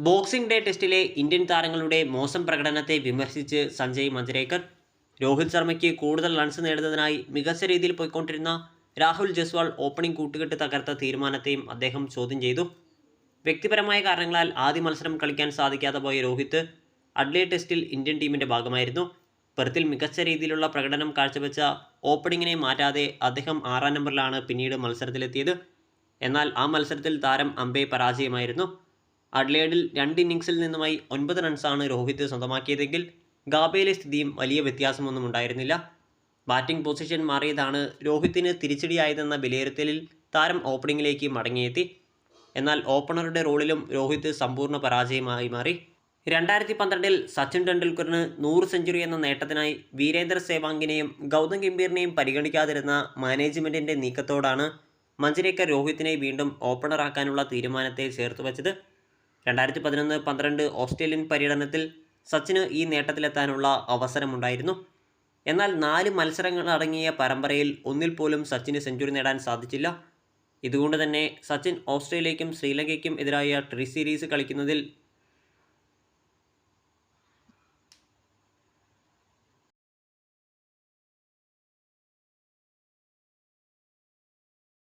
Boxing day ടെസ്റ്റിലെ Indian താരങ്ങളുടെ മോശം പ്രകടനത്തെ വിമർശിച്ച് സഞ്ജയ് മഞ്ജരേക്കർ. രോഹിത് ശർമ്മയ്ക്ക് കൂടുതൽ റൺസ് നേടുന്നതിനായി മികച്ച രീതിയിൽ പോയിക്കൊണ്ടിരുന്ന രാഹുൽ ജയ്സ്വാൾ ഓപ്പണിംഗ് കൂട്ടുകെട്ട് തകർത്ത തീരുമാനത്തെയും അദ്ദേഹം ചോദ്യം ചെയ്തു. വ്യക്തിപരമായ കാരണങ്ങളാൽ ആദ്യ മത്സരം കളിക്കാൻ സാധിക്കാതെ പോയ രോഹിത് അഡ്ലേഡ് ടെസ്റ്റിൽ ഇന്ത്യൻ ടീമിൻ്റെ ഭാഗമായിരുന്നു. പെർത്തിൽ മികച്ച രീതിയിലുള്ള പ്രകടനം കാഴ്ചവെച്ച ഓപ്പണിങ്ങിനെ മാറ്റാതെ അദ്ദേഹം 6-ാം നമ്പറിലാണ് പിന്നീട് മത്സരത്തിലെത്തിയത്. എന്നാൽ ആ മത്സരത്തിൽ താരം അമ്പേ പരാജയമായിരുന്നു. അഡ്ലേഡിൽ 2 ഇന്നിംഗ്സിൽ നിന്നുമായി 9 റൺസാണ് രോഹിത് സ്വന്തമാക്കിയതെങ്കിൽ ഗാബയിലെ സ്ഥിതിയും വലിയ വ്യത്യാസമൊന്നും ഉണ്ടായിരുന്നില്ല. ബാറ്റിംഗ് പൊസിഷൻ മാറിയതാണ് രോഹിത്തിന് തിരിച്ചടിയായതെന്ന വിലയിരുത്തലിൽ താരം ഓപ്പണിങ്ങിലേക്ക് മടങ്ങിയെത്തി. എന്നാൽ ഓപ്പണറുടെ റോളിലും രോഹിത് സമ്പൂർണ്ണ പരാജയമായി മാറി. 2012-ൽ സച്ചിൻ ടെണ്ടുൽക്കറിന് 100 സെഞ്ചുറി എന്ന നേട്ടത്തിനായി വീരേന്ദർ സേവാഗിനെയും ഗൗതം ഗംഭീറിനെയും പരിഗണിക്കാതിരുന്ന മാനേജ്മെൻറ്റിൻ്റെ നീക്കത്തോടാണ് മഞ്ജരേക്കർ രോഹിത്തിനെ വീണ്ടും ഓപ്പണറാക്കാനുള്ള തീരുമാനത്തെ ചേർത്തുവച്ചത്. 2011-12 ഓസ്ട്രേലിയൻ പര്യടനത്തിൽ സച്ചിന് ഈ നേട്ടത്തിലെത്താനുള്ള അവസരമുണ്ടായിരുന്നു. എന്നാൽ 4 മത്സരങ്ങളടങ്ങിയ പരമ്പരയിൽ ഒന്നിൽ പോലും സച്ചിന് സെഞ്ചുറി നേടാൻ സാധിച്ചില്ല. ഇതുകൊണ്ട് തന്നെ സച്ചിൻ ഓസ്ട്രേലിയയ്ക്കും ശ്രീലങ്കയ്ക്കും എതിരായ ടെസ്റ്റ് സീരീസ് കളിക്കുന്നതിൽ